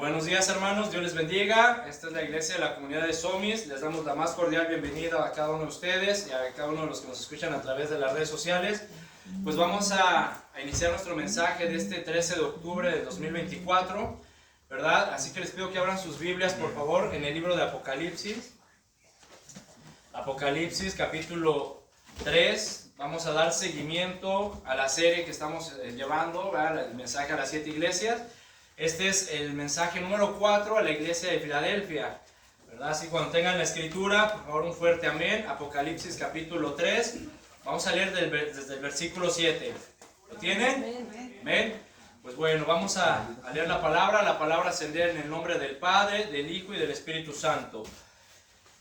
Buenos días, hermanos, Dios les bendiga. Esta es la iglesia de la comunidad de Somis. Les damos la más cordial bienvenida a cada uno de ustedes y a cada uno de los que nos escuchan a través de las redes sociales. Pues vamos a iniciar nuestro mensaje de este 13 de octubre de 2024, ¿verdad? Así que les pido que abran sus Biblias, por favor, en el libro de Apocalipsis. Apocalipsis, capítulo 3. Vamos a dar seguimiento a la serie que estamos llevando, ¿verdad? El mensaje a las 7 iglesias. Este es el mensaje número 4 a la iglesia de Filadelfia, ¿verdad? Así cuando tengan la escritura, por favor, un fuerte amén. Apocalipsis capítulo 3. Vamos a leer desde el versículo 7. ¿Lo tienen? Amén. Pues bueno, vamos a leer la palabra. La palabra se lee en el nombre del Padre, del Hijo y del Espíritu Santo.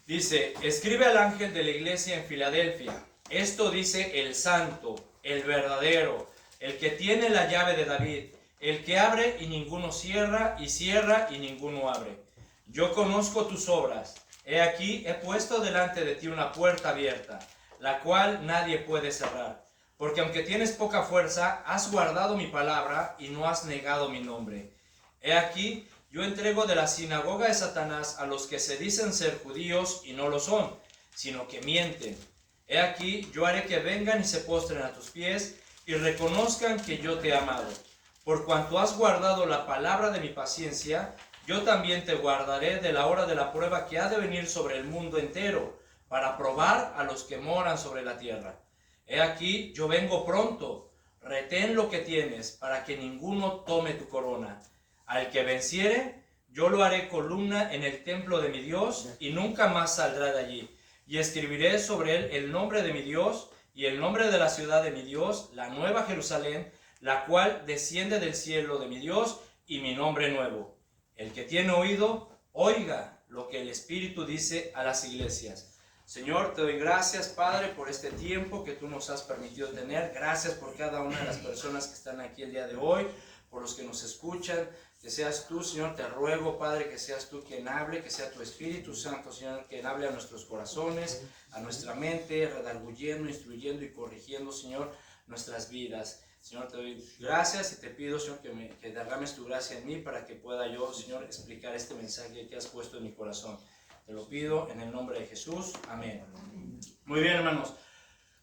Dice: escribe al ángel de la iglesia en Filadelfia. Esto dice el santo, el verdadero, el que tiene la llave de David, el que abre y ninguno cierra, y cierra y ninguno abre. Yo conozco tus obras. He aquí, he puesto delante de ti una puerta abierta, la cual nadie puede cerrar. Porque aunque tienes poca fuerza, has guardado mi palabra y no has negado mi nombre. He aquí, yo entrego de la sinagoga de Satanás a los que se dicen ser judíos y no lo son, sino que mienten. He aquí, yo haré que vengan y se postren a tus pies y reconozcan que yo te he amado. Por cuanto has guardado la palabra de mi paciencia, yo también te guardaré de la hora de la prueba que ha de venir sobre el mundo entero, para probar a los que moran sobre la tierra. He aquí, yo vengo pronto. Retén lo que tienes, para que ninguno tome tu corona. Al que venciere, yo lo haré columna en el templo de mi Dios, y nunca más saldrá de allí. Y escribiré sobre él el nombre de mi Dios, y el nombre de la ciudad de mi Dios, la nueva Jerusalén, la cual desciende del cielo de mi Dios, y mi nombre nuevo. El que tiene oído, oiga lo que el Espíritu dice a las iglesias. Señor, te doy gracias, Padre, por este tiempo que tú nos has permitido tener. Gracias por cada una de las personas que están aquí el día de hoy, por los que nos escuchan. Que seas tú, Señor, te ruego, Padre, que seas tú quien hable, que sea tu Espíritu Santo, Señor, quien hable a nuestros corazones, a nuestra mente, redarguyendo, instruyendo y corrigiendo, Señor, nuestras vidas. Señor, te doy gracias y te pido, Señor, que derrames tu gracia en mí para que pueda yo, Señor, explicar este mensaje que has puesto en mi corazón. Te lo pido en el nombre de Jesús. Amén. Muy bien, hermanos.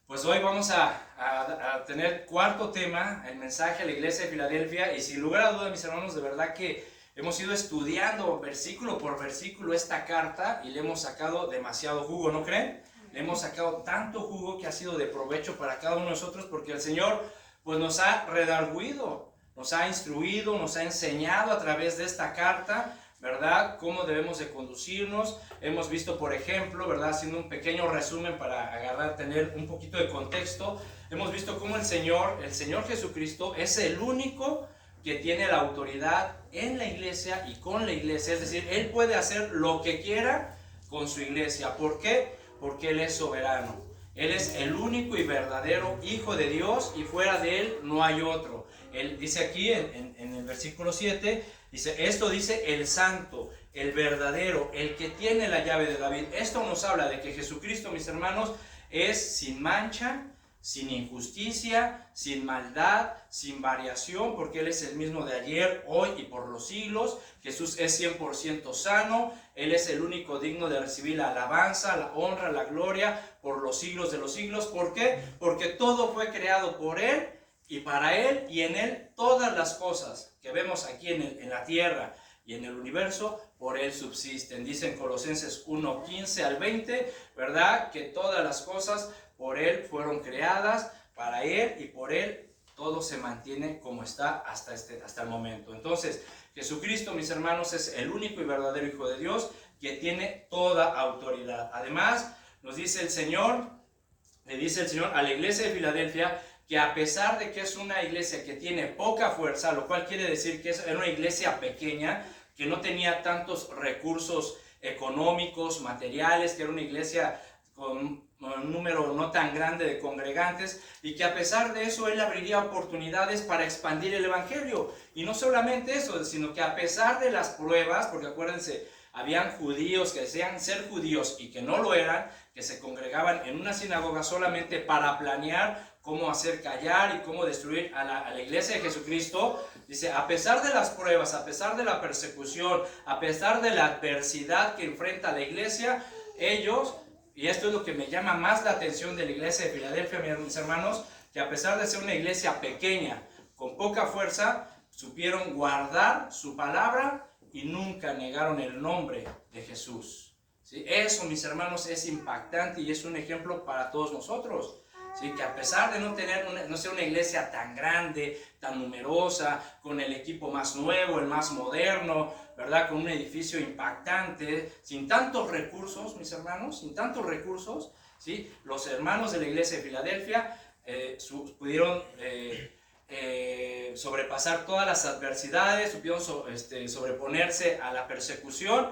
Pues hoy vamos a tener cuarto tema, el mensaje a la iglesia de Filadelfia. Y sin lugar a dudas, mis hermanos, de verdad que hemos ido estudiando versículo por versículo esta carta y le hemos sacado demasiado jugo, ¿no creen? Le hemos sacado tanto jugo que ha sido de provecho para cada uno de nosotros, porque el Señor pues nos ha redarguido, nos ha instruido, nos ha enseñado a través de esta carta, ¿verdad?, cómo debemos de conducirnos. Hemos visto, por ejemplo, ¿verdad?, haciendo un pequeño resumen para tener un poquito de contexto, hemos visto cómo el Señor Jesucristo es el único que tiene la autoridad en la iglesia y con la iglesia. Es decir, Él puede hacer lo que quiera con su iglesia. ¿Por qué? Porque Él es soberano. Él es el único y verdadero Hijo de Dios, y fuera de Él no hay otro. Él dice aquí en el versículo 7, esto dice el santo, el verdadero, el que tiene la llave de David. Esto nos habla de que Jesucristo, mis hermanos, es sin mancha, sin injusticia, sin maldad, sin variación, porque Él es el mismo de ayer, hoy y por los siglos. Jesús es 100% sano. Él es el único digno de recibir la alabanza, la honra, la gloria por los siglos de los siglos. ¿Por qué? Porque todo fue creado por Él y para Él, y en Él todas las cosas que vemos aquí en la tierra y en el universo, por Él subsisten. Dice en Colosenses 1:15 al 20, ¿verdad?, que todas las cosas por Él fueron creadas, para Él y por Él todo se mantiene como está hasta el momento. Entonces, Jesucristo, mis hermanos, es el único y verdadero Hijo de Dios que tiene toda autoridad. Además, le dice el Señor a la iglesia de Filadelfia que, a pesar de que es una iglesia que tiene poca fuerza, lo cual quiere decir que era una iglesia pequeña, que no tenía tantos recursos económicos, materiales, que era una iglesia con un número no tan grande de congregantes, y que a pesar de eso Él abriría oportunidades para expandir el evangelio. Y no solamente eso, sino que a pesar de las pruebas, porque acuérdense, habían judíos que decían ser judíos y que no lo eran, que se congregaban en una sinagoga solamente para planear cómo hacer callar y cómo destruir a la iglesia de Jesucristo. Dice, a pesar de las pruebas, a pesar de la persecución, a pesar de la adversidad que enfrenta la iglesia, ellos, y esto es lo que me llama más la atención de la iglesia de Filadelfia, mis hermanos, que a pesar de ser una iglesia pequeña, con poca fuerza, supieron guardar su palabra y nunca negaron el nombre de Jesús. ¿Sí? Eso, mis hermanos, es impactante y es un ejemplo para todos nosotros. ¿Sí? Que a pesar de no ser una iglesia tan grande, tan numerosa, con el equipo más nuevo, el más moderno, ¿verdad? Con un edificio impactante, sin tantos recursos, mis hermanos, sin tantos recursos, ¿sí? Los hermanos de la iglesia de Filadelfia pudieron sobrepasar todas las adversidades, supieron sobreponerse a la persecución,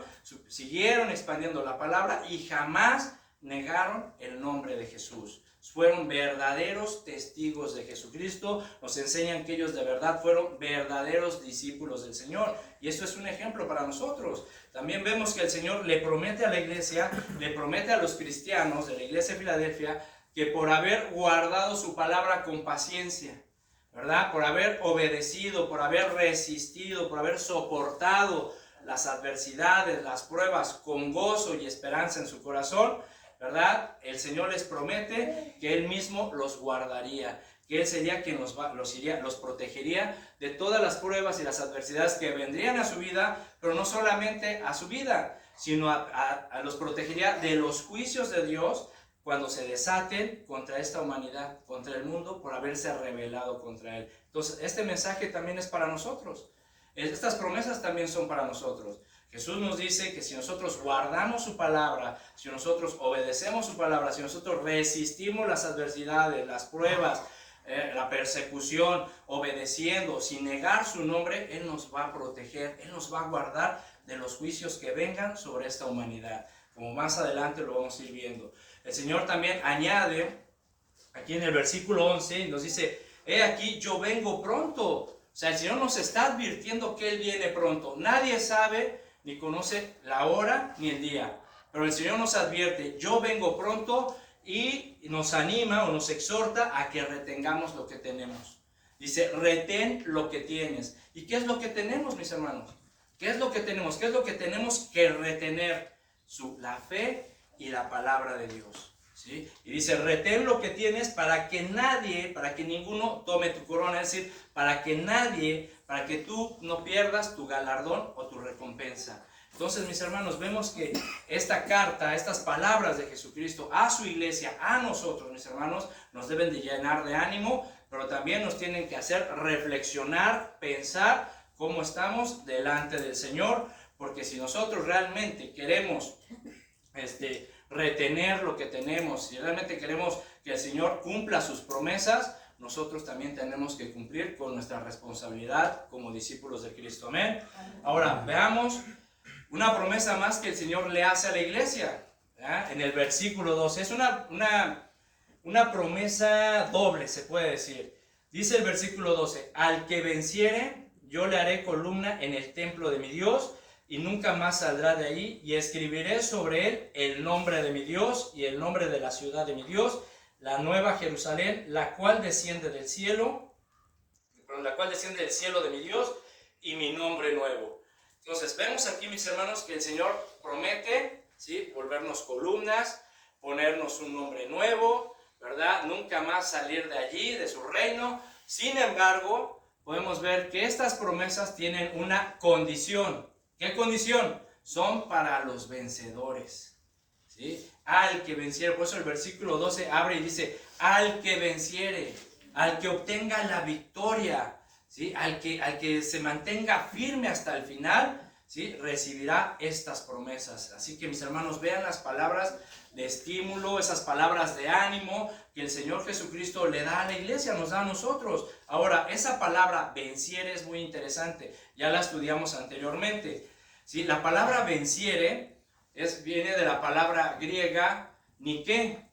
siguieron expandiendo la palabra y jamás negaron el nombre de Jesús. Fueron verdaderos testigos de Jesucristo, nos enseñan que ellos de verdad fueron verdaderos discípulos del Señor, y esto es un ejemplo para nosotros. También vemos que el Señor le promete a la iglesia, le promete a los cristianos de la iglesia de Filadelfia, que por haber guardado su palabra con paciencia, ¿verdad? Por haber obedecido, por haber resistido, por haber soportado las adversidades, las pruebas con gozo y esperanza en su corazón, ¿verdad? El Señor les promete que Él mismo los guardaría, que Él sería quien los protegería de todas las pruebas y las adversidades que vendrían a su vida, pero no solamente a su vida, sino los protegería de los juicios de Dios cuando se desaten contra esta humanidad, contra el mundo, por haberse rebelado contra Él. Entonces, este mensaje también es para nosotros. Estas promesas también son para nosotros. Jesús nos dice que si nosotros guardamos su palabra, si nosotros obedecemos su palabra, si nosotros resistimos las adversidades, las pruebas, la persecución, obedeciendo, sin negar su nombre, Él nos va a proteger, Él nos va a guardar de los juicios que vengan sobre esta humanidad. Como más adelante lo vamos a ir viendo. El Señor también añade, aquí en el versículo 11, nos dice, he aquí, yo vengo pronto. O sea, el Señor nos está advirtiendo que Él viene pronto. Nadie sabe ni conoce la hora ni el día. Pero el Señor nos advierte, yo vengo pronto, y nos anima o nos exhorta a que retengamos lo que tenemos. Dice, retén lo que tienes. ¿Y qué es lo que tenemos, mis hermanos? ¿Qué es lo que tenemos? ¿Qué es lo que tenemos que retener? La fe y la palabra de Dios. ¿Sí? Y dice, retén lo que tienes para que nadie, para que ninguno tome tu corona, es decir, para que tú no pierdas tu galardón o tu recompensa. Entonces, mis hermanos, vemos que esta carta, estas palabras de Jesucristo a su iglesia, a nosotros, mis hermanos, nos deben de llenar de ánimo, pero también nos tienen que hacer reflexionar, pensar cómo estamos delante del Señor, porque si nosotros realmente queremos retener lo que tenemos, si realmente queremos que el Señor cumpla sus promesas, nosotros también tenemos que cumplir con nuestra responsabilidad como discípulos de Cristo. Amén. Ahora, veamos una promesa más que el Señor le hace a la iglesia, ¿verdad? En el versículo 12. Es una promesa doble, se puede decir. Dice el versículo 12, al que venciere, yo le haré columna en el templo de mi Dios, y nunca más saldrá de allí, y escribiré sobre él el nombre de mi Dios y el nombre de la ciudad de mi Dios, la nueva Jerusalén, la cual desciende del cielo de mi Dios, y mi nombre nuevo. Entonces, vemos aquí, mis hermanos, que el Señor promete, ¿sí?, volvernos columnas, ponernos un nombre nuevo, ¿verdad? Nunca más salir de allí, de su reino. Sin embargo, podemos ver que estas promesas tienen una condición. ¿Qué condición? Son para los vencedores, ¿sí? Al que venciere. Por eso el versículo 12 abre y dice, al que venciere, al que obtenga la victoria, ¿sí? Al que se mantenga firme hasta el final, ¿sí?, recibirá estas promesas. Así que, mis hermanos, vean las palabras de estímulo, esas palabras de ánimo que el Señor Jesucristo le da a la iglesia, nos da a nosotros. Ahora, esa palabra venciere es muy interesante, ya la estudiamos anteriormente, ¿sí? La palabra venciere viene de la palabra griega nike,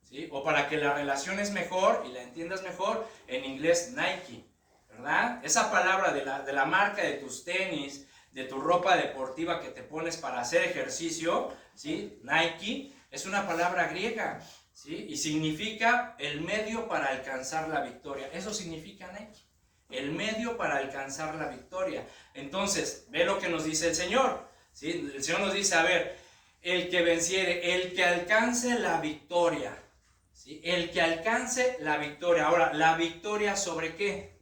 ¿sí? O para que la relaciones mejor y la entiendas mejor, en inglés Nike, ¿verdad? Esa palabra de la marca de tus tenis, de tu ropa deportiva que te pones para hacer ejercicio, ¿sí? Nike, es una palabra griega. ¿sí? Y significa el medio para alcanzar la victoria. Eso significa Nike, el medio para alcanzar la victoria. Entonces, ve lo que nos dice el Señor, ¿sí? El Señor nos dice, a ver, el que venciere, el que alcance la victoria, ¿sí? El que alcance la victoria. Ahora, ¿la victoria sobre qué?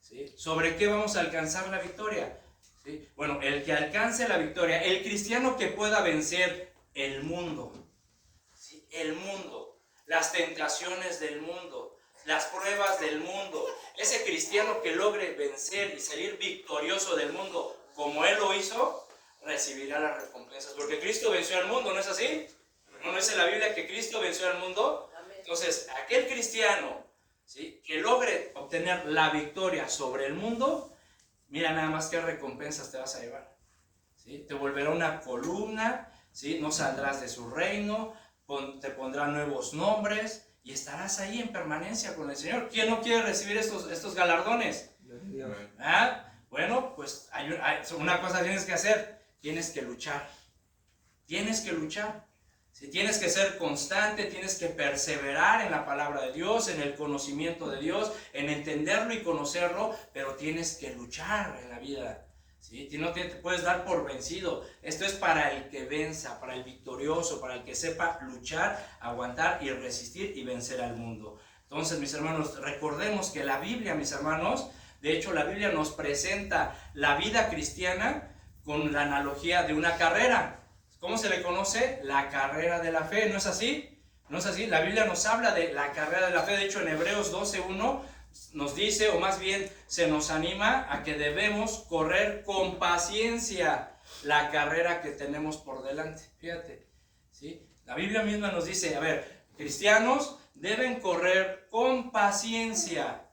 ¿Sí? ¿Sobre qué vamos a alcanzar la victoria? ¿Sí? Bueno, el que alcance la victoria, el cristiano que pueda vencer el mundo, ¿sí? El mundo, las tentaciones del mundo, las pruebas del mundo, ese cristiano que logre vencer y salir victorioso del mundo como él lo hizo, recibirá las recompensas, porque Cristo venció al mundo, ¿no es así? ¿No dice la Biblia que Cristo venció al mundo? Entonces, aquel cristiano, ¿sí?, que logre obtener la victoria sobre el mundo, mira nada más qué recompensas te vas a llevar, ¿sí? Te volverá una columna, ¿sí? No saldrás de su reino, te pondrá nuevos nombres y estarás ahí en permanencia con el Señor. ¿Quién no quiere recibir estos galardones? ¿Ah? Bueno, pues hay una cosa que tienes que hacer, tienes que luchar. Tienes que luchar. Si tienes que ser constante, tienes que perseverar en la palabra de Dios, en el conocimiento de Dios, en entenderlo y conocerlo, pero tienes que luchar en la vida, ¿sí? No te puedes dar por vencido. Esto es para el que venza, para el victorioso, para el que sepa luchar, aguantar y resistir y vencer al mundo. Entonces, mis hermanos, recordemos que la Biblia, mis hermanos, de hecho la Biblia nos presenta la vida cristiana con la analogía de una carrera. ¿Cómo se le conoce? La carrera de la fe, ¿no es así? ¿No es así? La Biblia nos habla de la carrera de la fe. De hecho, en Hebreos 12:1 nos dice, o más bien se nos anima a que debemos correr con paciencia la carrera que tenemos por delante. Fíjate, ¿sí? La Biblia misma nos dice, a ver, cristianos deben correr con paciencia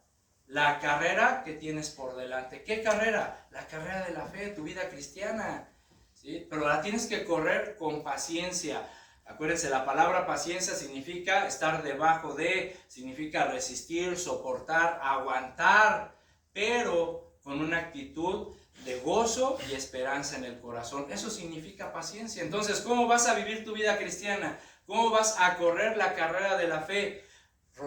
la carrera que tienes por delante. ¿Qué carrera? La carrera de la fe, tu vida cristiana. ¿Sí? Pero la tienes que correr con paciencia. Acuérdense, la palabra paciencia significa estar debajo de, significa resistir, soportar, aguantar, pero con una actitud de gozo y esperanza en el corazón. Eso significa paciencia. Entonces, ¿cómo vas a vivir tu vida cristiana? ¿Cómo vas a correr la carrera de la fe?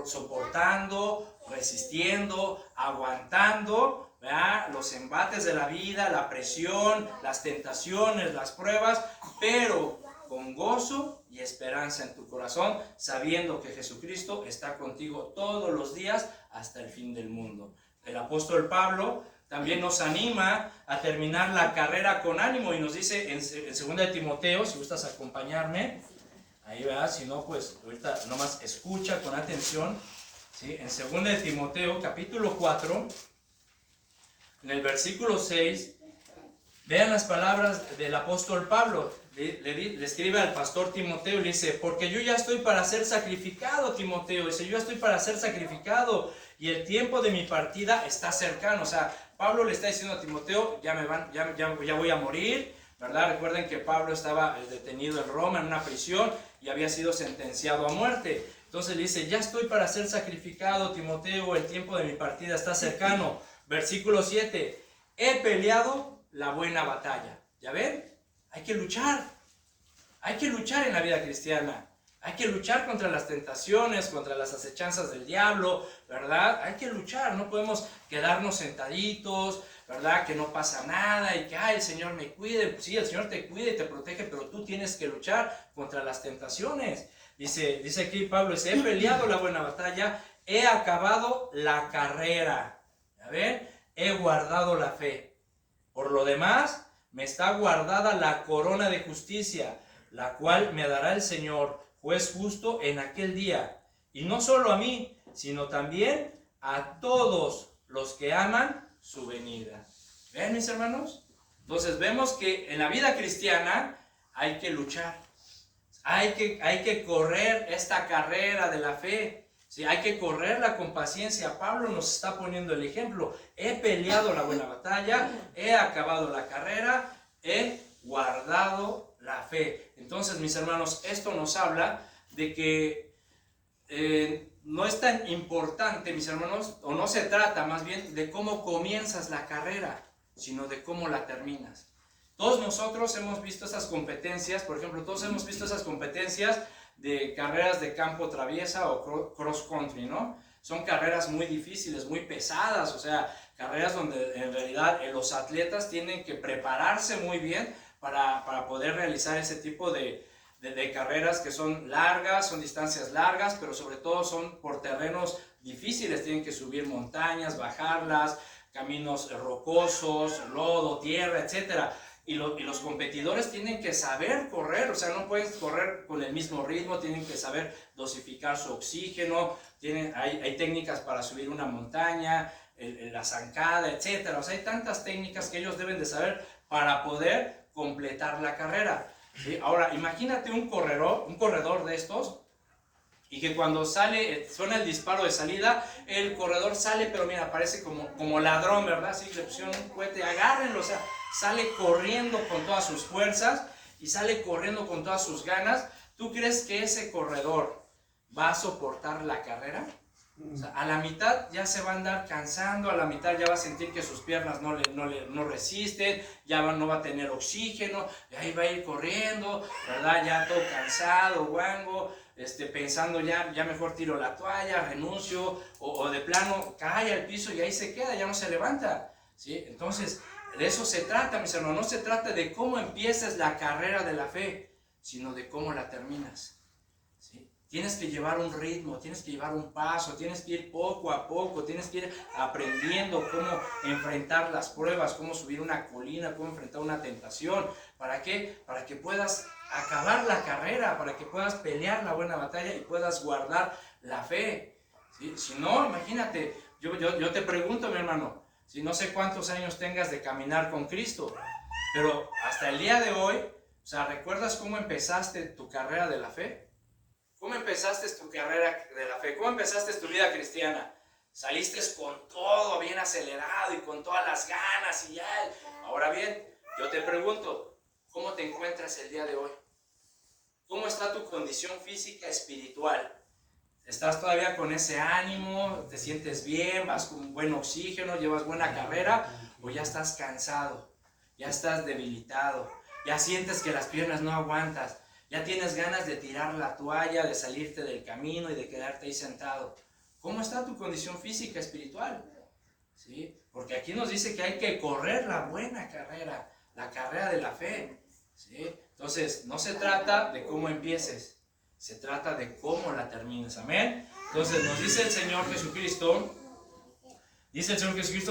Soportando, resistiendo, aguantando, ¿verdad?, los embates de la vida, la presión, las tentaciones, las pruebas, pero con gozo y esperanza en tu corazón, sabiendo que Jesucristo está contigo todos los días hasta el fin del mundo. El apóstol Pablo también nos anima a terminar la carrera con ánimo y nos dice en 2 de Timoteo, si gustas acompañarme, ahí, ¿verdad? Si no, pues ahorita nomás escucha con atención, ¿sí? En 2 de Timoteo, capítulo 4, en el versículo 6, vean las palabras del apóstol Pablo. Le escribe al pastor Timoteo y le dice, porque yo ya estoy para ser sacrificado, Timoteo. Dice, yo ya estoy para ser sacrificado y el tiempo de mi partida está cercano. O sea, Pablo le está diciendo a Timoteo, ya voy a morir, ¿verdad? Recuerden que Pablo estaba detenido en Roma, en una prisión, y había sido sentenciado a muerte. Entonces le dice, ya estoy para ser sacrificado, Timoteo, el tiempo de mi partida está cercano. Versículo 7, he peleado la buena batalla. ¿Ya ven? Hay que luchar en la vida cristiana. Hay que luchar contra las tentaciones, contra las acechanzas del diablo, ¿verdad? Hay que luchar, no podemos quedarnos sentaditos, ¿verdad? Que no pasa nada y que, ay, el Señor me cuide. Sí, el Señor te cuida y te protege, pero tú tienes que luchar contra las tentaciones. Dice aquí Pablo, dice, he peleado la buena batalla, he acabado la carrera. ¿Ya ven? He guardado la fe. Por lo demás, me está guardada la corona de justicia, la cual me dará el Señor, juez justo, en aquel día. Y no solo a mí, sino también a todos los que aman su venida. ¿Ven, mis hermanos? Entonces vemos que en la vida cristiana hay que luchar. Hay que correr esta carrera de la fe. Sí, hay que correrla con paciencia. Pablo nos está poniendo el ejemplo. He peleado la buena batalla, he acabado la carrera, he guardado la fe. Entonces, mis hermanos, esto nos habla de que no es tan importante, mis hermanos, o no se trata más bien de cómo comienzas la carrera, sino de cómo la terminas. Todos nosotros hemos visto esas competencias, por ejemplo, todos hemos visto esas competencias de carreras de campo traviesa o cross country, ¿no? Son carreras muy difíciles, muy pesadas, o sea, carreras donde en realidad los atletas tienen que prepararse muy bien para poder realizar ese tipo de carreras que son largas, son distancias largas, pero sobre todo son por terrenos difíciles, tienen que subir montañas, bajarlas, caminos rocosos, lodo, tierra, etcétera. Y los competidores tienen que saber correr, o sea, no pueden correr con el mismo ritmo, tienen que saber dosificar su oxígeno, hay técnicas para subir una montaña, la zancada, etcétera. O sea, hay tantas técnicas que ellos deben de saber para poder completar la carrera, ¿sí? Ahora, imagínate un corredor de estos, y que cuando sale, suena el disparo de salida, el corredor sale, pero mira, parece como ladrón, ¿verdad? Así le pusieron un cohete, agárrenlo, o sea, sale corriendo con todas sus fuerzas y sale corriendo con todas sus ganas. ¿Tú crees que ese corredor va a soportar la carrera? O sea, a la mitad ya se va a andar cansando, a la mitad ya va a sentir que sus piernas no resisten, no va a tener oxígeno, y ahí va a ir corriendo, ¿verdad? Ya todo cansado, guango, pensando ya mejor tiro la toalla, renuncio, o de plano cae al piso y ahí se queda, ya no se levanta, ¿sí? Entonces, de eso se trata, mis hermanos. No se trata de cómo empiezas la carrera de la fe, sino de cómo la terminas, ¿sí? Tienes que llevar un ritmo, tienes que llevar un paso, tienes que ir poco a poco, tienes que ir aprendiendo cómo enfrentar las pruebas, cómo subir una colina, cómo enfrentar una tentación. ¿Para qué? Para que puedas acabar la carrera, para que puedas pelear la buena batalla y puedas guardar la fe, ¿sí? Si no, imagínate, yo te pregunto, mi hermano, si no sé cuántos años tengas de caminar con Cristo, pero hasta el día de hoy, o sea, ¿recuerdas cómo empezaste tu carrera de la fe? ¿Cómo empezaste tu carrera de la fe? ¿Cómo empezaste tu vida cristiana? Saliste con todo bien acelerado y con todas las ganas y ya. Ahora bien, yo te pregunto, ¿cómo te encuentras el día de hoy? ¿Cómo está tu condición física, espiritual? ¿Estás todavía con ese ánimo? ¿Te sientes bien? ¿Vas con buen oxígeno? ¿Llevas buena carrera? ¿O ya estás cansado? ¿Ya estás debilitado? ¿Ya sientes que las piernas no aguantas? ¿Ya tienes ganas de tirar la toalla, de salirte del camino y de quedarte ahí sentado? ¿Cómo está tu condición física, espiritual? ¿Sí? Porque aquí nos dice que hay que correr la buena carrera, la carrera de la fe, ¿sí? Entonces, no se trata de cómo empieces, se trata de cómo la termines. Amén. Entonces, nos dice el Señor Jesucristo,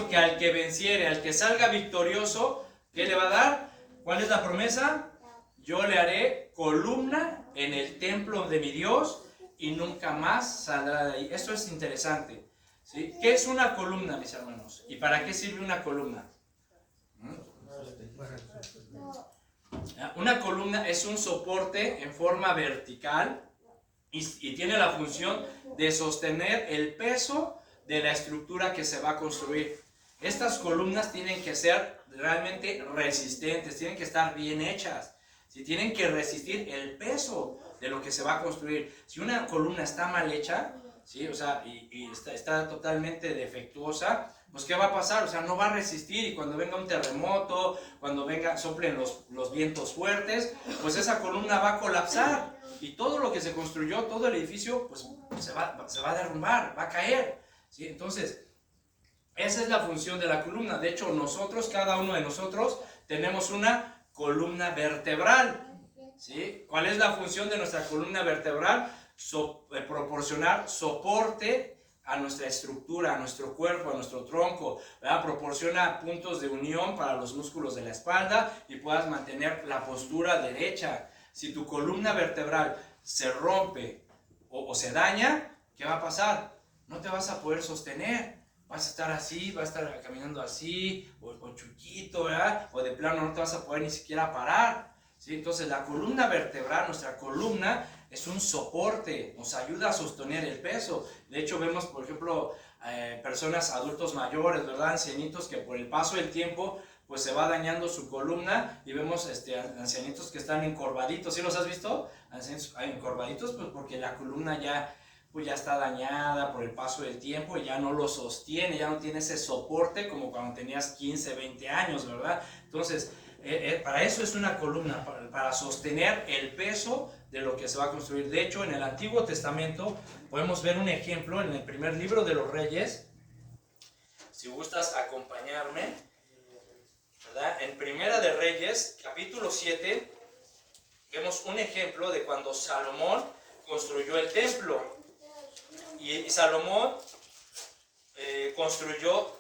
que al que venciere, al que salga victorioso, ¿qué le va a dar? ¿Cuál es la promesa? Yo le haré columna en el templo de mi Dios y nunca más saldrá de ahí. Esto es interesante, ¿sí? ¿Qué es una columna, mis hermanos? ¿Y para qué sirve una columna? Una columna es un soporte en forma vertical y tiene la función de sostener el peso de la estructura que se va a construir. Estas columnas tienen que ser realmente resistentes, tienen que estar bien hechas. Si tienen que resistir el peso de lo que se va a construir. Si una columna está mal hecha, ¿sí? O sea, y está totalmente defectuosa, pues ¿qué va a pasar? O sea, no va a resistir, y cuando venga un terremoto, cuando soplen los vientos fuertes, pues esa columna va a colapsar y todo lo que se construyó, todo el edificio, pues se va a derrumbar, va a caer, ¿sí? Entonces, esa es la función de la columna. De hecho, cada uno de nosotros, tenemos una columna vertebral, ¿sí? ¿Cuál es la función de nuestra columna vertebral? Proporcionar soporte a nuestra estructura, a nuestro cuerpo, a nuestro tronco, ¿verdad? Proporciona puntos de unión para los músculos de la espalda y puedas mantener la postura derecha. Si tu columna vertebral se rompe o se daña, ¿qué va a pasar? No te vas a poder sostener. Vas a estar así, vas a estar caminando así, o chuquito, ¿verdad? O de plano no te vas a poder ni siquiera parar, ¿sí? Entonces la columna vertebral, nuestra columna, es un soporte, nos ayuda a sostener el peso. De hecho vemos, por ejemplo, personas, adultos mayores, ¿verdad? Ancianitos que por el paso del tiempo, pues se va dañando su columna, y vemos ancianitos que están encorvaditos. ¿Sí los has visto? Ancianitos encorvaditos, pues porque la columna ya está dañada por el paso del tiempo y ya no lo sostiene, ya no tiene ese soporte como cuando tenías 15, 20 años, ¿verdad? Entonces, Para eso es una columna, para sostener el peso de lo que se va a construir. De hecho, en el Antiguo Testamento podemos ver un ejemplo en el primer libro de los Reyes. Si gustas acompañarme, ¿verdad? En Primera de Reyes, capítulo 7, vemos un ejemplo de cuando Salomón construyó el templo. Y Salomón construyó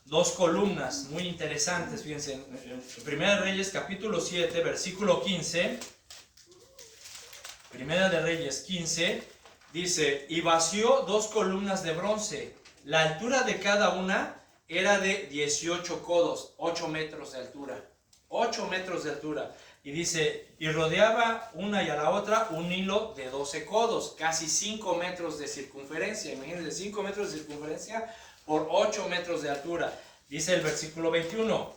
dos columnas muy interesantes. Fíjense, en Primera de Reyes, capítulo 7, versículo 15. Primera de Reyes 15, dice: y vació 2 columnas de bronce. La altura de cada una era de 18 codos, 8 metros de altura. 8 metros de altura. Y dice, y rodeaba una y a la otra un hilo de 12 codos, casi 5 metros de circunferencia. Imagínense, 5 metros de circunferencia por 8 metros de altura. Dice el versículo 21.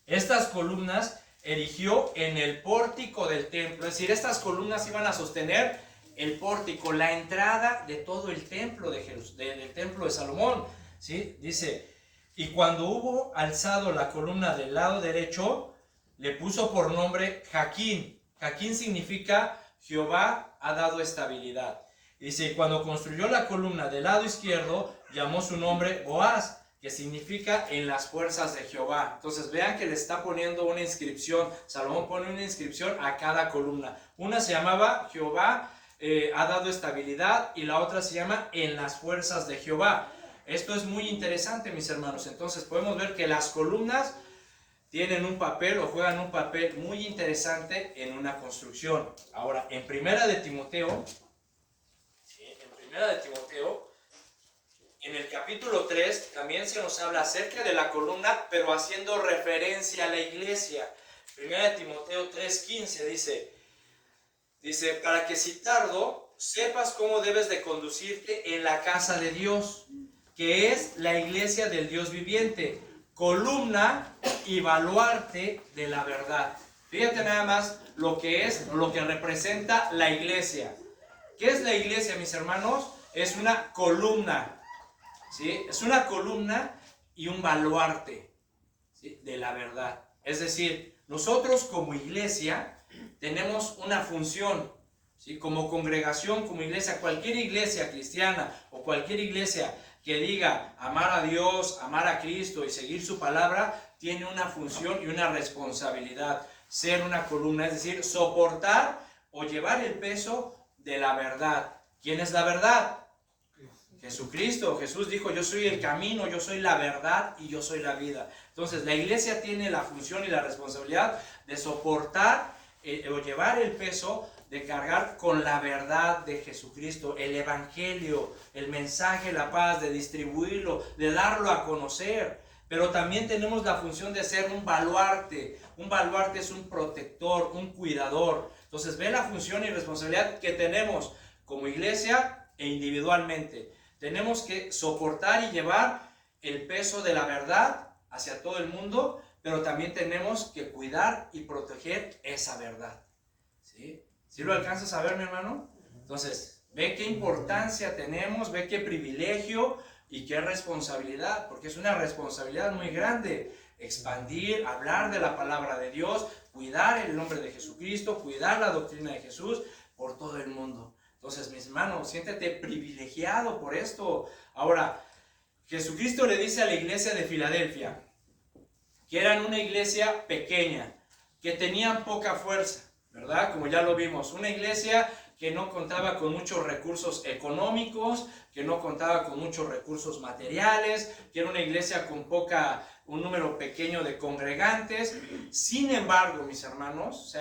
Estas columnas erigió en el pórtico del templo. Es decir, estas columnas iban a sostener el pórtico, la entrada de todo el templo de del templo de Salomón. ¿Sí? Dice, y cuando hubo alzado la columna del lado derecho, le puso por nombre Jaquín. Jaquín significa Jehová ha dado estabilidad. Dice, cuando construyó la columna del lado izquierdo, llamó su nombre Boaz, que significa en las fuerzas de Jehová. Entonces vean que le está poniendo una inscripción. Salomón pone una inscripción a cada columna. Una se llamaba Jehová ha dado estabilidad, y la otra se llama en las fuerzas de Jehová. Esto es muy interesante, mis hermanos. Entonces podemos ver que las columnas tienen un papel o juegan un papel muy interesante en una construcción. Ahora, en Primera de Timoteo, en el capítulo 3, también se nos habla acerca de la columna, pero haciendo referencia a la iglesia. Primera de Timoteo 3:15 dice, para que si tardo, sepas cómo debes de conducirte en la casa de Dios, que es la iglesia del Dios viviente, columna y baluarte de la verdad. Fíjate nada más lo que representa la iglesia. ¿Qué es la iglesia, mis hermanos? Es una columna, ¿sí? Es una columna y un baluarte, ¿sí? De la verdad. Es decir, nosotros como iglesia tenemos una función, ¿sí? Como congregación, como iglesia, cualquier iglesia cristiana o cualquier iglesia que diga amar a Dios, amar a Cristo y seguir su palabra, tiene una función y una responsabilidad. Ser una columna, es decir, soportar o llevar el peso de la verdad. ¿Quién es la verdad? Jesucristo. Jesús dijo, yo soy el camino, yo soy la verdad y yo soy la vida. Entonces la iglesia tiene la función y la responsabilidad de soportar o llevar el peso de cargar con la verdad de Jesucristo, el evangelio, el mensaje, la paz, de distribuirlo, de darlo a conocer. Pero también tenemos la función de ser un baluarte. Un baluarte es un protector, un cuidador. Entonces ve la función y responsabilidad que tenemos como iglesia e individualmente. Tenemos que soportar y llevar el peso de la verdad hacia todo el mundo, pero también tenemos que cuidar y proteger esa verdad. ¿Sí? ¿Sí lo alcanzas a ver, mi hermano? Entonces, ve qué importancia tenemos, ve qué privilegio y qué responsabilidad, porque es una responsabilidad muy grande. Expandir, hablar de la palabra de Dios, cuidar el nombre de Jesucristo, cuidar la doctrina de Jesús por todo el mundo. Entonces, mis hermanos, siéntete privilegiado por esto. Ahora, Jesucristo le dice a la iglesia de Filadelfia que eran una iglesia pequeña, que tenían poca fuerza, ¿verdad? Como ya lo vimos, una iglesia que no contaba con muchos recursos económicos, que no contaba con muchos recursos materiales, que era una iglesia con un número pequeño de congregantes. Sin embargo, mis hermanos,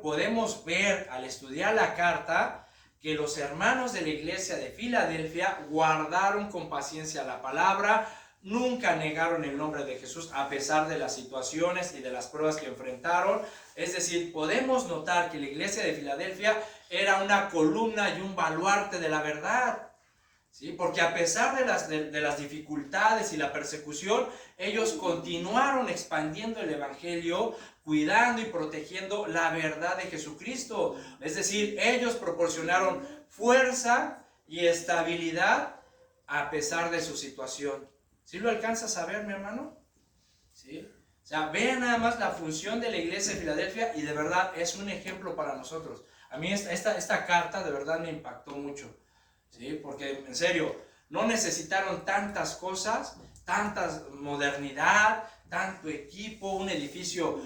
podemos ver al estudiar la carta que los hermanos de la iglesia de Filadelfia guardaron con paciencia la palabra, nunca negaron el nombre de Jesús a pesar de las situaciones y de las pruebas que enfrentaron. Es decir, podemos notar que la iglesia de Filadelfia era una columna y un baluarte de la verdad, ¿sí? Porque a pesar de las dificultades y la persecución, ellos continuaron expandiendo el evangelio, cuidando y protegiendo la verdad de Jesucristo. Es decir, ellos proporcionaron fuerza y estabilidad a pesar de su situación. ¿Sí lo alcanzas a ver, mi hermano? ¿sí? O sea, vean nada más la función de la iglesia de Filadelfia y de verdad es un ejemplo para nosotros. A mí esta carta de verdad me impactó mucho, ¿sí? Porque en serio, no necesitaron tantas cosas, tanta modernidad, tanto equipo, un edificio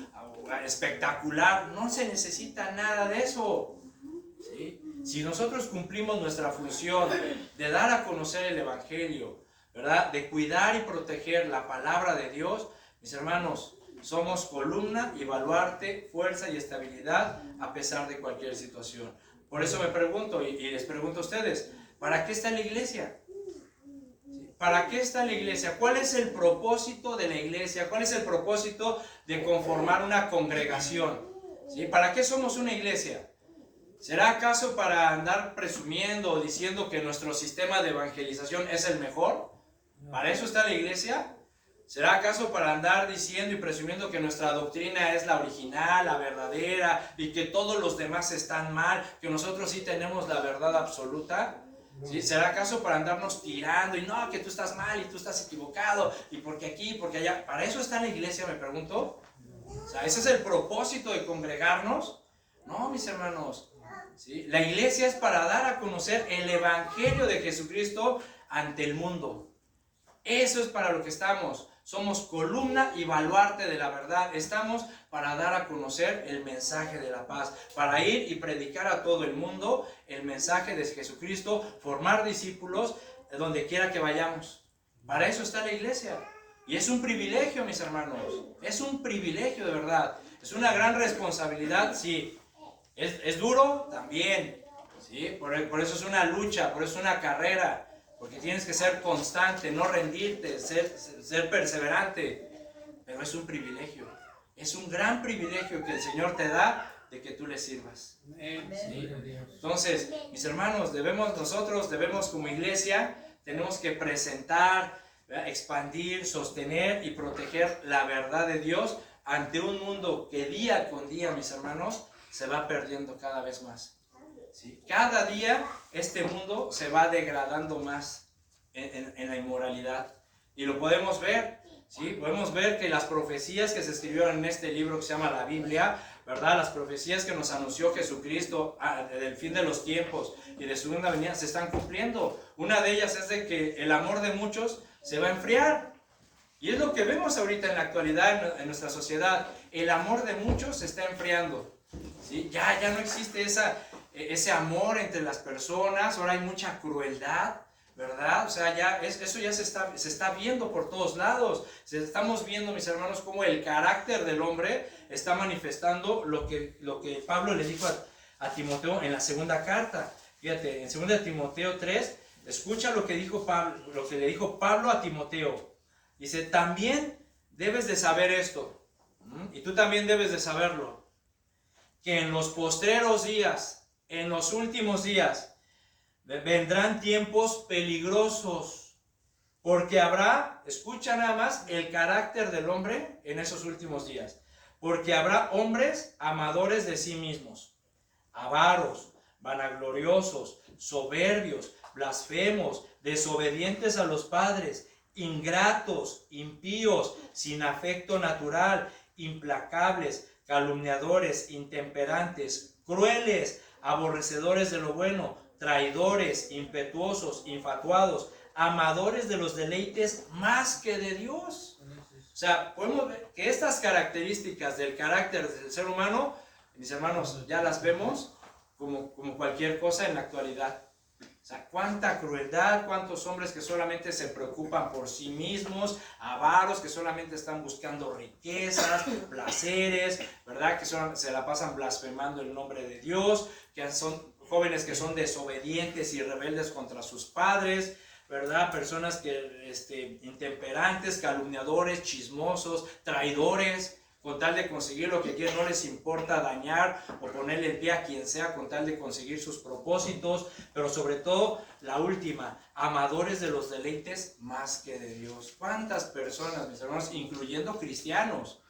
espectacular, no se necesita nada de eso, ¿sí? Si nosotros cumplimos nuestra función de dar a conocer el Evangelio, ¿verdad? De cuidar y proteger la palabra de Dios, mis hermanos, somos columna y baluarte, fuerza y estabilidad a pesar de cualquier situación. Por eso me pregunto y les pregunto a ustedes, ¿para qué está la iglesia? ¿Para qué está la iglesia? ¿Cuál es el propósito de la iglesia? ¿Cuál es el propósito de conformar una congregación? ¿Sí? ¿Para qué somos una iglesia? ¿Será acaso para andar presumiendo o diciendo que nuestro sistema de evangelización es el mejor? ¿Para eso está la iglesia? ¿Será acaso para andar diciendo y presumiendo que nuestra doctrina es la original, la verdadera, y que todos los demás están mal, que nosotros sí tenemos la verdad absoluta? ¿Sí? ¿Será acaso para andarnos tirando y no, que tú estás mal y tú estás equivocado, y porque aquí, porque allá? ¿Para eso está la iglesia, me pregunto? O sea, ¿ese es el propósito de congregarnos? No, mis hermanos. ¿Sí? La iglesia es para dar a conocer el evangelio de Jesucristo ante el mundo. Eso es para lo que estamos. Somos columna y baluarte de la verdad. Estamos para dar a conocer el mensaje de la paz, para ir y predicar a todo el mundo el mensaje de Jesucristo, formar discípulos donde quiera que vayamos. Para eso está la iglesia. Y es un privilegio, mis hermanos. Es un privilegio de verdad. Es una gran responsabilidad, sí. ¿Es duro? También. ¿Sí? Por eso es una lucha, por eso es una carrera. Porque tienes que ser constante, no rendirte, ser perseverante. Pero es un privilegio. Es un gran privilegio que el Señor te da de que tú le sirvas. ¿Sí? Entonces, mis hermanos, nosotros debemos como iglesia, tenemos que presentar, expandir, sostener y proteger la verdad de Dios ante un mundo que día con día, mis hermanos, se va perdiendo cada vez más. ¿Sí? Cada día este mundo se va degradando más en la inmoralidad. Y lo podemos ver, ¿sí? Podemos ver que las profecías que se escribieron en este libro que se llama la Biblia, ¿verdad? Las profecías que nos anunció Jesucristo del fin de los tiempos y de su segunda venida se están cumpliendo. Una de ellas es de que el amor de muchos se va a enfriar. Y es lo que vemos ahorita en la actualidad en nuestra sociedad. El amor de muchos se está enfriando. ¿Sí? Ya no existe ese amor entre las personas. Ahora hay mucha crueldad, ¿verdad? O sea, eso ya se está viendo por todos lados. Estamos viendo, mis hermanos, cómo el carácter del hombre está manifestando lo que Pablo le dijo a Timoteo en la segunda carta. Fíjate, en 2 Timoteo 3, escucha lo que le dijo Pablo a Timoteo. Dice, también debes de saber esto, y tú también debes de saberlo, que en los postreros días, en los últimos días, vendrán tiempos peligrosos, porque habrá, escucha nada más, el carácter del hombre en esos últimos días, porque habrá hombres amadores de sí mismos, avaros, vanagloriosos, soberbios, blasfemos, desobedientes a los padres, ingratos, impíos, sin afecto natural, implacables, calumniadores, intemperantes, crueles, aborrecedores de lo bueno, traidores, impetuosos, infatuados, amadores de los deleites más que de Dios. O sea, podemos ver que estas características del carácter del ser humano, mis hermanos, ya las vemos como cualquier cosa en la actualidad. O sea, cuánta crueldad, cuántos hombres que solamente se preocupan por sí mismos, avaros que solamente están buscando riquezas, placeres, ¿verdad? Que se la pasan blasfemando el nombre de Dios, que son jóvenes que son desobedientes y rebeldes contra sus padres, ¿verdad? Personas que intemperantes, calumniadores, chismosos, traidores, con tal de conseguir lo que quieren, no les importa dañar o ponerle el pie a quien sea con tal de conseguir sus propósitos, pero sobre todo la última, amadores de los deleites más que de Dios. ¿Cuántas personas, mis hermanos, incluyendo cristianos,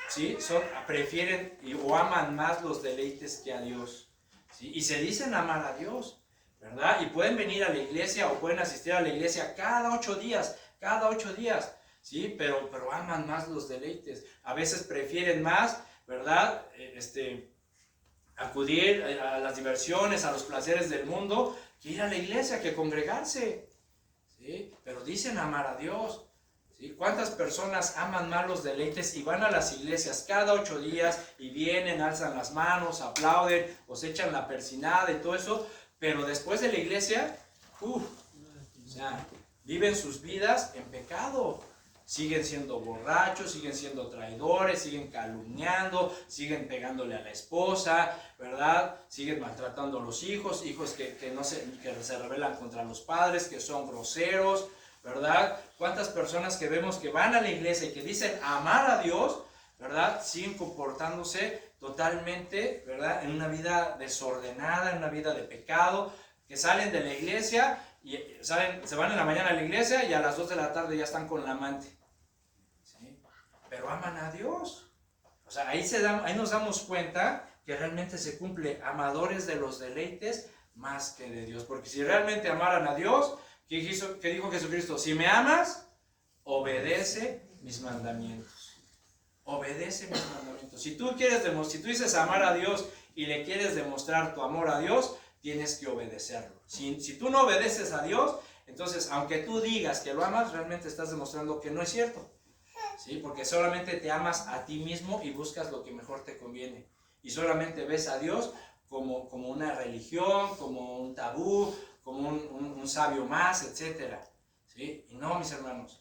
¿sí? Prefieren o aman más los deleites que a Dios, ¿sí? Y se dicen amar a Dios, ¿verdad? Y pueden venir a la iglesia o pueden asistir a la iglesia cada 8 días, ¿sí? Pero aman más los deleites. A veces prefieren más, ¿verdad? Acudir a las diversiones, a los placeres del mundo, que ir a la iglesia, que congregarse, ¿sí? Pero dicen amar a Dios, ¿sí? ¿Cuántas personas aman más los deleites y van a las iglesias cada 8 días y vienen, alzan las manos, aplauden, o se echan la persinada y todo eso, pero después de la iglesia, o sea, viven sus vidas en pecado? Siguen siendo borrachos, siguen siendo traidores, siguen calumniando, siguen pegándole a la esposa, ¿verdad? Siguen maltratando a los hijos, que se rebelan contra los padres, que son groseros, ¿verdad? ¿Cuántas personas que vemos que van a la iglesia y que dicen amar a Dios, ¿verdad? Siguen comportándose totalmente, ¿verdad? En una vida desordenada, en una vida de pecado, que salen de la iglesia y se van en la mañana a la iglesia y a las 2 de la tarde ya están con la amante, ¿sí? Pero aman a Dios. O sea, ahí nos damos cuenta que realmente se cumple amadores de los deleites más que de Dios. Porque si realmente amaran a Dios, ¿qué dijo Jesucristo? Si me amas, obedece mis mandamientos. Obedece mis mandamientos. Si tú dices amar a Dios y le quieres demostrar tu amor a Dios, tienes que obedecerlo. Si tú no obedeces a Dios, entonces aunque tú digas que lo amas, realmente estás demostrando que no es cierto, ¿sí? Porque solamente te amas a ti mismo y buscas lo que mejor te conviene. Y solamente ves a Dios como una religión, como un tabú, como un sabio más, etc. ¿Sí? Y no, mis hermanos.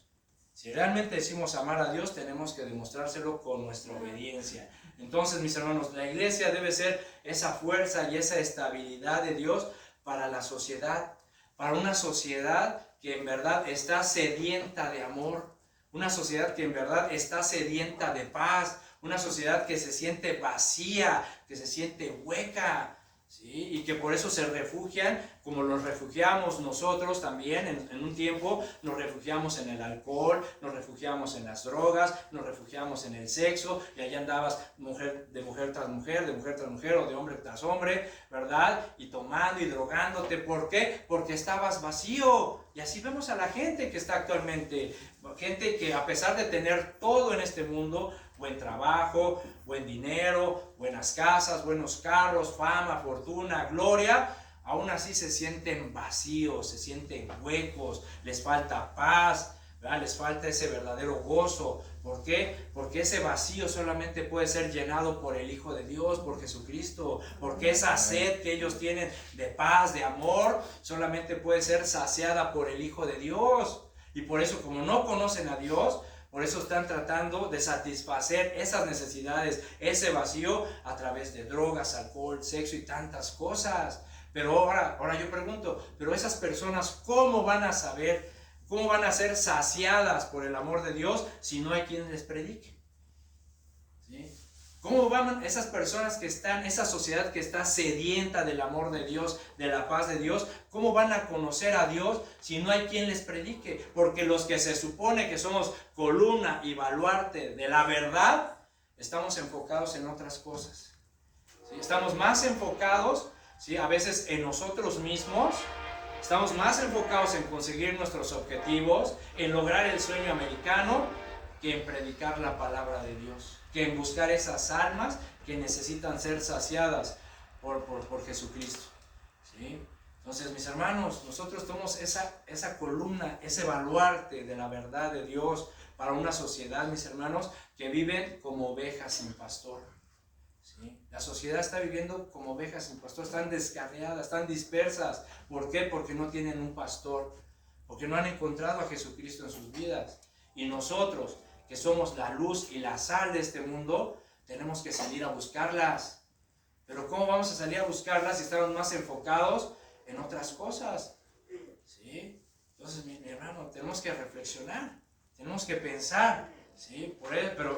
Si realmente decimos amar a Dios, tenemos que demostrárselo con nuestra obediencia. Entonces, mis hermanos, la iglesia debe ser esa fuerza y esa estabilidad de Dios para la sociedad, para una sociedad que en verdad está sedienta de amor, una sociedad que en verdad está sedienta de paz, una sociedad que se siente vacía, que se siente hueca, ¿sí? Y que por eso se refugian, como nos refugiamos nosotros también en un tiempo, nos refugiamos en el alcohol, nos refugiamos en las drogas, nos refugiamos en el sexo, y allá andabas de mujer tras mujer, o de hombre tras hombre, ¿verdad? Y tomando y drogándote. ¿Por qué? Porque estabas vacío. Y así vemos a la gente que está actualmente, gente que a pesar de tener todo en este mundo, buen trabajo, buen dinero, buenas casas, buenos carros, fama, fortuna, gloria, aún así se sienten vacíos, se sienten huecos, les falta paz, ¿verdad? Les falta ese verdadero gozo. ¿Por qué? Porque ese vacío solamente puede ser llenado por el Hijo de Dios, por Jesucristo. Porque esa sed que ellos tienen de paz, de amor, solamente puede ser saciada por el Hijo de Dios. Y por eso, como no conocen a Dios, por eso están tratando de satisfacer esas necesidades, ese vacío, a través de drogas, alcohol, sexo y tantas cosas. Pero ahora yo pregunto, ¿pero esas personas cómo van a saber, cómo van a ser saciadas por el amor de Dios si no hay quien les predique? ¿Sí? ¿Cómo van esas personas que están, esa sociedad que está sedienta del amor de Dios, de la paz de Dios, cómo van a conocer a Dios si no hay quien les predique? Porque los que se supone que somos columna y baluarte de la verdad, estamos enfocados en otras cosas, ¿sí? Estamos más enfocados, ¿sí? A veces en nosotros mismos, estamos más enfocados en conseguir nuestros objetivos, en lograr el sueño americano, que en predicar la palabra de Dios, que en buscar esas almas que necesitan ser saciadas por Jesucristo, ¿sí? Entonces, mis hermanos, nosotros somos esa columna, ese baluarte de la verdad de Dios para una sociedad, mis hermanos, que viven como ovejas sin pastor, ¿sí? La sociedad está viviendo como ovejas sin pastor, están descarriadas, están dispersas. ¿Por qué? Porque no tienen un pastor, porque no han encontrado a Jesucristo en sus vidas. Y nosotros, que somos la luz y la sal de este mundo, tenemos que salir a buscarlas. Pero ¿cómo vamos a salir a buscarlas si estamos más enfocados en otras cosas? ¿Sí? Entonces, mi hermano, tenemos que reflexionar, tenemos que pensar, ¿sí?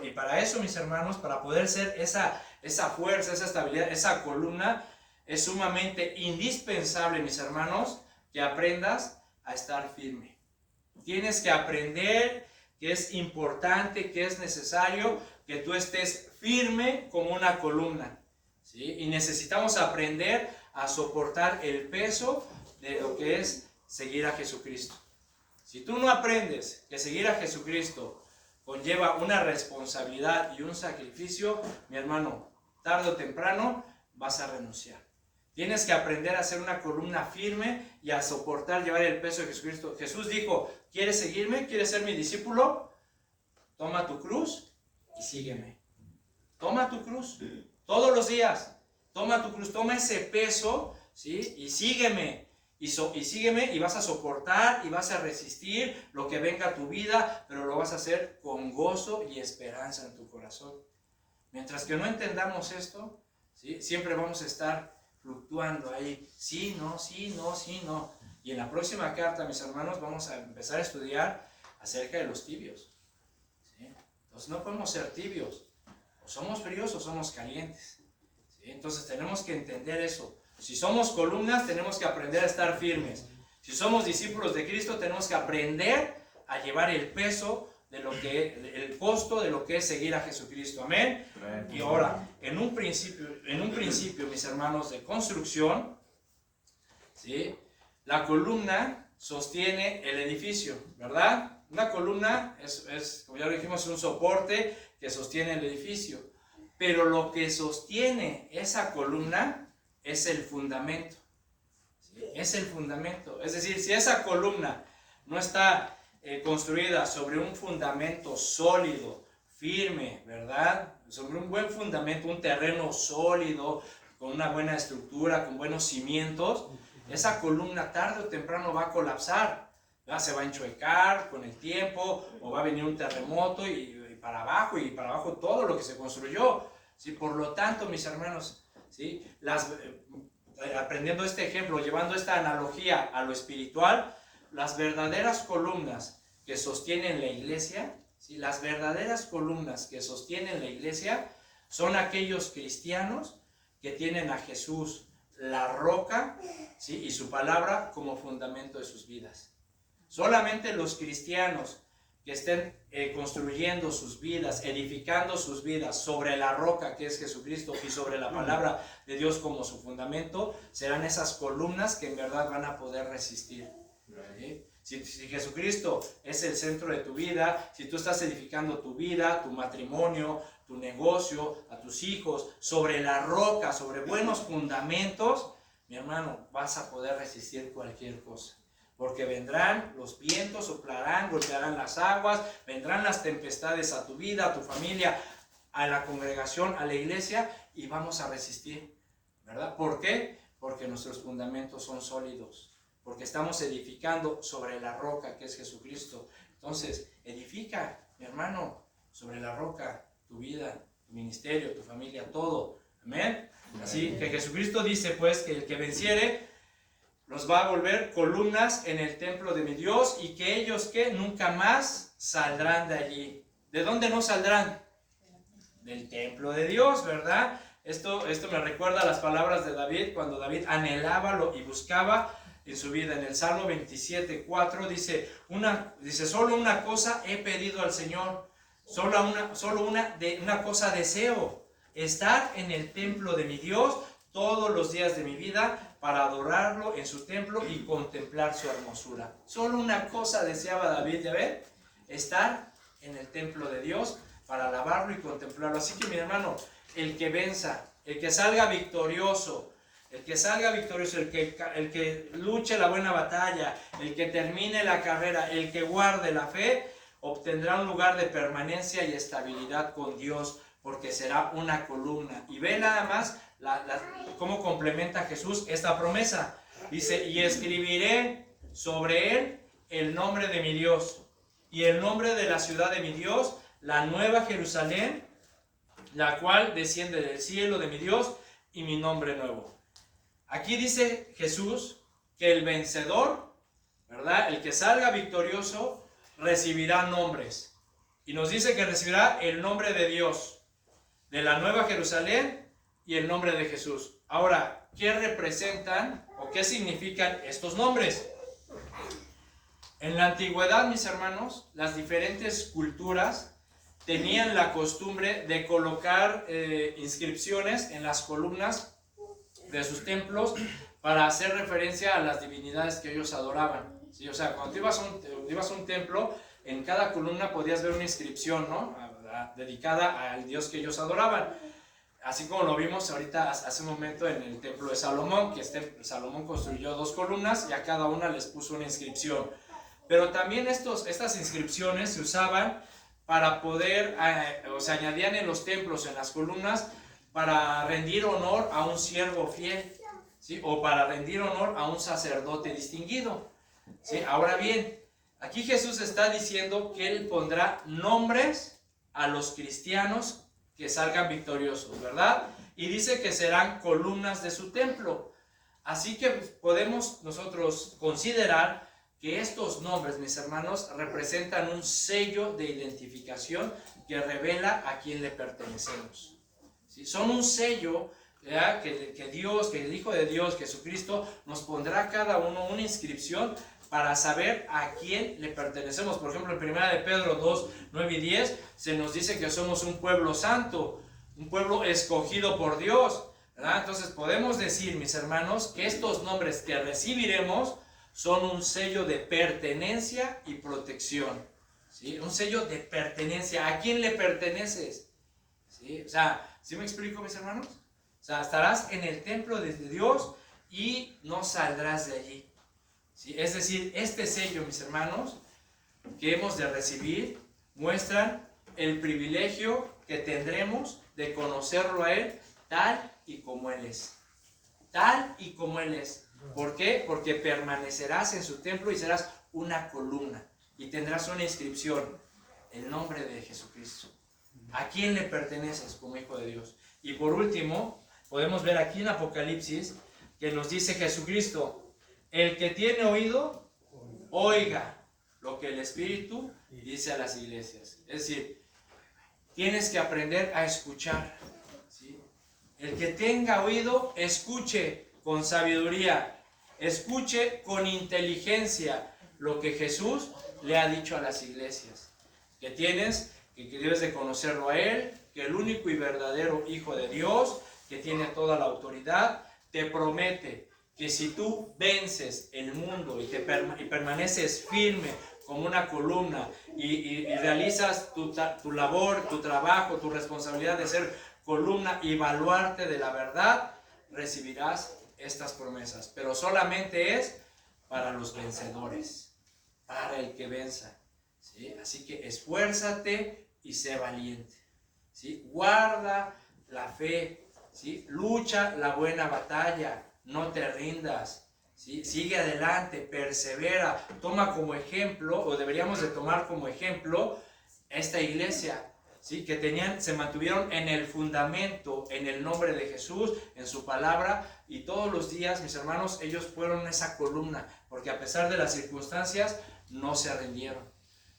Y para eso, mis hermanos, para poder ser esa fuerza, esa estabilidad, esa columna, es sumamente indispensable, mis hermanos, que aprendas a estar firme. Tienes que aprender que es importante, que es necesario que tú estés firme como una columna, ¿sí? Y necesitamos aprender a soportar el peso de lo que es seguir a Jesucristo, Si tú no aprendes que seguir a Jesucristo conlleva una responsabilidad y un sacrificio, mi hermano, tarde o temprano vas a renunciar. Tienes que aprender a ser una columna firme y a soportar llevar el peso de Jesucristo. Jesús dijo, ¿quieres seguirme? ¿Quieres ser mi discípulo? Toma tu cruz y sígueme. Toma tu cruz todos los días. Toma tu cruz, toma ese peso, ¿sí? Y sígueme. Y sígueme y vas a soportar y vas a resistir lo que venga a tu vida, pero lo vas a hacer con gozo y esperanza en tu corazón. Mientras que no entendamos esto, ¿sí? Siempre vamos a estar fluctuando ahí, sí, no, sí, no, sí, no. Y en la próxima carta, mis hermanos, vamos a empezar a estudiar acerca de los tibios, ¿sí? Entonces no podemos ser tibios, o somos fríos o somos calientes, ¿sí? Entonces tenemos que entender eso. Si somos columnas, tenemos que aprender a estar firmes. Si somos discípulos de Cristo, tenemos que aprender a llevar el peso de lo que, el costo de lo que es seguir a Jesucristo. Amén. Y ahora, en un principio, mis hermanos, de construcción, ¿sí? La columna sostiene el edificio, ¿verdad? Una columna es, como ya lo dijimos, un soporte que sostiene el edificio. Pero lo que sostiene esa columna es el fundamento, ¿sí? Es el fundamento. Es decir, si esa columna no está construida sobre un fundamento sólido, firme, ¿verdad? Sobre un buen fundamento, un terreno sólido, con una buena estructura, con buenos cimientos, esa columna tarde o temprano va a colapsar, ¿verdad? Se va a enchuecar con el tiempo, o va a venir un terremoto y para abajo todo lo que se construyó, ¿sí? Por lo tanto, mis hermanos, ¿sí? Aprendiendo este ejemplo, llevando esta analogía a lo espiritual, las verdaderas columnas que sostienen la iglesia, ¿sí? Las verdaderas columnas que sostienen la iglesia son aquellos cristianos que tienen a Jesús, la roca, ¿sí? Y su palabra como fundamento de sus vidas. Solamente los cristianos que estén construyendo sus vidas, edificando sus vidas sobre la roca que es Jesucristo y sobre la palabra de Dios como su fundamento, serán esas columnas que en verdad van a poder resistir, ¿sí? Si Jesucristo es el centro de tu vida, si tú estás edificando tu vida, tu matrimonio, tu negocio, a tus hijos, sobre la roca, sobre buenos fundamentos, mi hermano, vas a poder resistir cualquier cosa. Porque vendrán los vientos, soplarán, golpearán las aguas, vendrán las tempestades a tu vida, a tu familia, a la congregación, a la iglesia, y vamos a resistir, ¿verdad? ¿Por qué? Porque nuestros fundamentos son sólidos, porque estamos edificando sobre la roca que es Jesucristo. Entonces, edifica, mi hermano, sobre la roca, tu vida, tu ministerio, tu familia, todo. Amén. Así que Jesucristo dice, pues, que el que venciere los va a volver columnas en el templo de mi Dios, y que ellos que nunca más saldrán de allí. ¿De dónde no saldrán? Del templo de Dios, ¿verdad? Esto me recuerda a las palabras de David, cuando David anhelaba y buscaba en su vida. En el Salmo 27:4 dice, solo una cosa he pedido al Señor, solo una cosa deseo, estar en el templo de mi Dios todos los días de mi vida, para adorarlo en su templo y contemplar su hermosura. Solo una cosa deseaba David, ¿ya ven? Estar en el templo de Dios para alabarlo y contemplarlo. Así que, mi hermano, el que venza, el que salga victorioso, el que luche la buena batalla, el que termine la carrera, el que guarde la fe, obtendrá un lugar de permanencia y estabilidad con Dios, porque será una columna. Y ve nada más cómo complementa Jesús esta promesa. Dice, y escribiré sobre él el nombre de mi Dios y el nombre de la ciudad de mi Dios, la nueva Jerusalén, la cual desciende del cielo de mi Dios, y mi nombre nuevo. Aquí dice Jesús que el vencedor, ¿verdad? El que salga victorioso recibirá nombres. Y nos dice que recibirá el nombre de Dios, de la nueva Jerusalén, y el nombre de Jesús. Ahora, ¿qué representan o qué significan estos nombres? En la antigüedad, mis hermanos, las diferentes culturas tenían la costumbre de colocar inscripciones en las columnas de sus templos para hacer referencia a las divinidades que ellos adoraban. ¿sí? O sea, cuando tú ibas a un templo, en cada columna podías ver una inscripción, ¿no? Dedicada al Dios que ellos adoraban. Así como lo vimos ahorita hace un momento en el templo de Salomón, que Salomón construyó 2 columnas y a cada una les puso una inscripción. Pero también estas inscripciones se usaban para poder, o se añadían en los templos, en las columnas, para rendir honor a un siervo fiel, ¿sí? O para rendir honor a un sacerdote distinguido, ¿sí? Ahora bien, aquí Jesús está diciendo que Él pondrá nombres a los cristianos que salgan victoriosos, ¿verdad? Y dice que serán columnas de su templo. Así que podemos nosotros considerar que estos nombres, mis hermanos, representan un sello de identificación que revela a quién le pertenecemos, ¿sí? Son un sello, ¿verdad? Que Dios, que el Hijo de Dios, Jesucristo, nos pondrá a cada uno una inscripción para saber a quién le pertenecemos. Por ejemplo, en 1 de Pedro 2, 9 y 10 se nos dice que somos un pueblo santo, un pueblo escogido por Dios, ¿verdad? Entonces podemos decir, mis hermanos, que estos nombres que recibiremos son un sello de pertenencia y protección, ¿sí? Un sello de pertenencia. ¿A quién le perteneces? ¿Sí? O sea, ¿sí me explico, mis hermanos? O sea, estarás en el templo de Dios y no saldrás de allí, ¿sí? Es decir, este sello, mis hermanos, que hemos de recibir, muestran el privilegio que tendremos de conocerlo a Él tal y como Él es. Tal y como Él es. ¿Por qué? Porque permanecerás en su templo y serás una columna y tendrás una inscripción, el nombre de Jesucristo. ¿A quién le perteneces como hijo de Dios? Y por último, podemos ver aquí en Apocalipsis que nos dice Jesucristo: el que tiene oído, oiga lo que el Espíritu dice a las iglesias. Es decir, tienes que aprender a escuchar, ¿sí? El que tenga oído, escuche con sabiduría, escuche con inteligencia lo que Jesús le ha dicho a las iglesias. Que debes de conocerlo a Él, que el único y verdadero Hijo de Dios, que tiene toda la autoridad, te promete que si tú vences el mundo y permaneces firme como una columna y realizas tu labor, tu trabajo, tu responsabilidad de ser columna y baluarte de la verdad, recibirás estas promesas. Pero solamente es para los vencedores, para el que venza, ¿sí? Así que esfuérzate y sé valiente, ¿sí? Guarda la fe, ¿sí? Lucha la buena batalla, no te rindas, ¿sí? Sigue adelante, persevera, toma como ejemplo, o deberíamos de tomar como ejemplo, esta iglesia, ¿sí? Que se mantuvieron en el fundamento, en el nombre de Jesús, en su palabra, y todos los días, mis hermanos, ellos fueron esa columna, porque a pesar de las circunstancias, no se rindieron.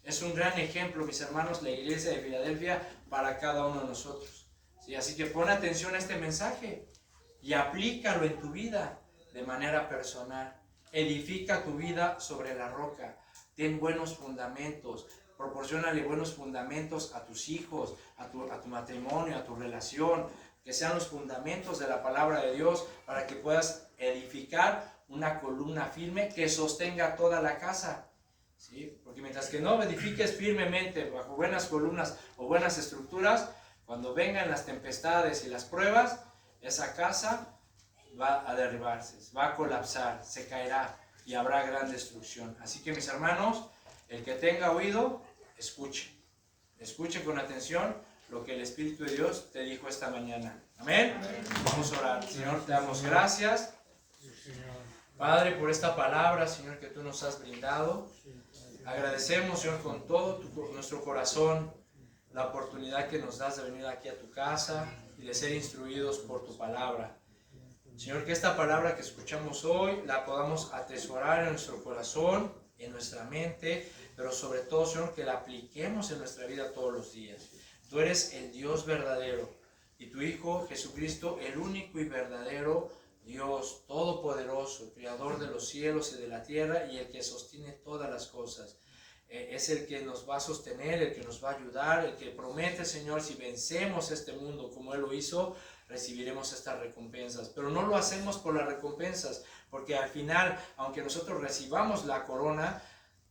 Es un gran ejemplo, mis hermanos, la iglesia de Filadelfia para cada uno de nosotros, ¿sí? Así que pon atención a este mensaje y aplícalo en tu vida de manera personal. Edifica tu vida sobre la roca, ten buenos fundamentos, proporciónale buenos fundamentos a tus hijos, a tu matrimonio, a tu relación, que sean los fundamentos de la palabra de Dios para que puedas edificar una columna firme que sostenga toda la casa, ¿sí? Porque mientras que no edifiques firmemente bajo buenas columnas o buenas estructuras, cuando vengan las tempestades y las pruebas, esa casa va a derribarse, va a colapsar, se caerá y habrá gran destrucción. Así que, mis hermanos, el que tenga oído, escuche con atención lo que el Espíritu de Dios te dijo esta mañana. Amén. Vamos a orar. Señor, te damos gracias, Padre, por esta palabra, Señor, que tú nos has brindado. Agradecemos, Señor, con todo nuestro corazón la oportunidad que nos das de venir aquí a tu casa y de ser instruidos por tu palabra. Señor, que esta palabra que escuchamos hoy la podamos atesorar en nuestro corazón, en nuestra mente, pero sobre todo, Señor, que la apliquemos en nuestra vida todos los días. Tú eres el Dios verdadero y tu Hijo Jesucristo, el único y verdadero Dios todopoderoso, creador de los cielos y de la tierra y el que sostiene todas las cosas. Es el que nos va a sostener, el que nos va a ayudar, el que promete, Señor, si vencemos este mundo como Él lo hizo, recibiremos estas recompensas. Pero no lo hacemos por las recompensas, porque al final, aunque nosotros recibamos la corona,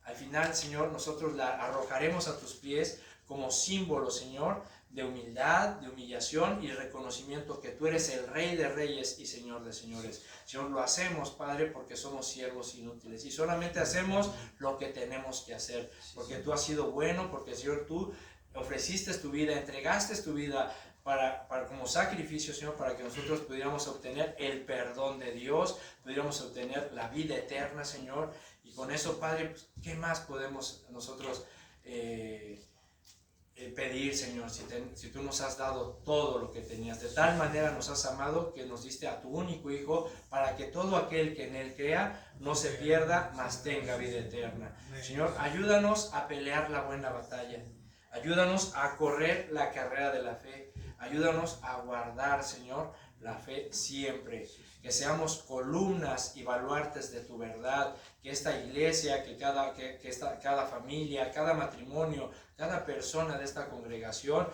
al final, Señor, nosotros la arrojaremos a tus pies como símbolo, Señor, de humildad, de humillación y reconocimiento que tú eres el Rey de Reyes y Señor de Señores. Señor, lo hacemos, Padre, porque somos siervos inútiles y solamente hacemos lo que tenemos que hacer, porque tú has sido bueno, porque, Señor, tú ofreciste tu vida, entregaste tu vida para como sacrificio, Señor, para que nosotros pudiéramos obtener el perdón de Dios, pudiéramos obtener la vida eterna, Señor. Y con eso, Padre, pues, ¿qué más podemos nosotros pedir, Señor, si tú nos has dado todo lo que tenías? De tal manera nos has amado que nos diste a tu único Hijo, para que todo aquel que en Él crea no se pierda, mas tenga vida eterna. Señor, ayúdanos a pelear la buena batalla. Ayúdanos a correr la carrera de la fe. Ayúdanos a guardar, Señor, la fe siempre. Que seamos columnas y baluartes de tu verdad. Que esta iglesia, que cada familia, cada matrimonio, cada persona de esta congregación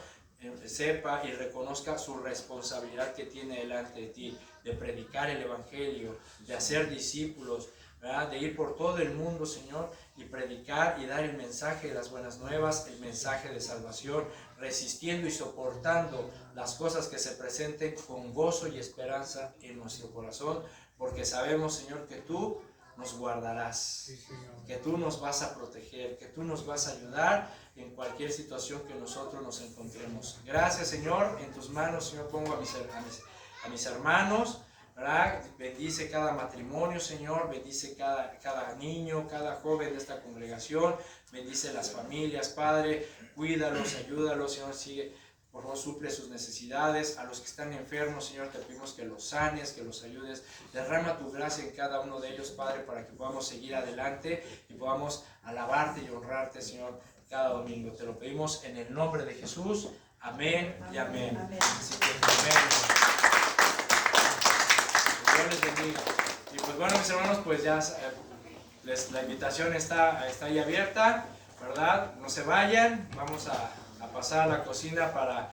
sepa y reconozca su responsabilidad que tiene delante de ti, de predicar el evangelio, de hacer discípulos, ¿verdad? De ir por todo el mundo, Señor, y predicar y dar el mensaje de las buenas nuevas, el mensaje de salvación, resistiendo y soportando las cosas que se presenten con gozo y esperanza en nuestro corazón, porque sabemos, Señor, que tú nos guardarás, que tú nos vas a proteger, que tú nos vas a ayudar en cualquier situación que nosotros nos encontremos. Gracias, Señor. En tus manos, Señor, pongo a mis hermanos, ¿verdad? Bendice cada matrimonio, Señor, bendice cada niño, cada joven de esta congregación, bendice las familias, Padre, cuídalos, ayúdalos, Señor, sigue, por favor, suple sus necesidades. A los que están enfermos, Señor, te pedimos que los sanes, que los ayudes, derrama tu gracia en cada uno de ellos, Padre, para que podamos seguir adelante y podamos alabarte y honrarte, Señor, cada domingo. Te lo pedimos en el nombre de Jesús, amén y amén. Así que, amén. Dios les bendiga. Y pues bueno, mis hermanos, pues ya la invitación está ahí abierta, ¿verdad? No se vayan, vamos a pasar a la cocina para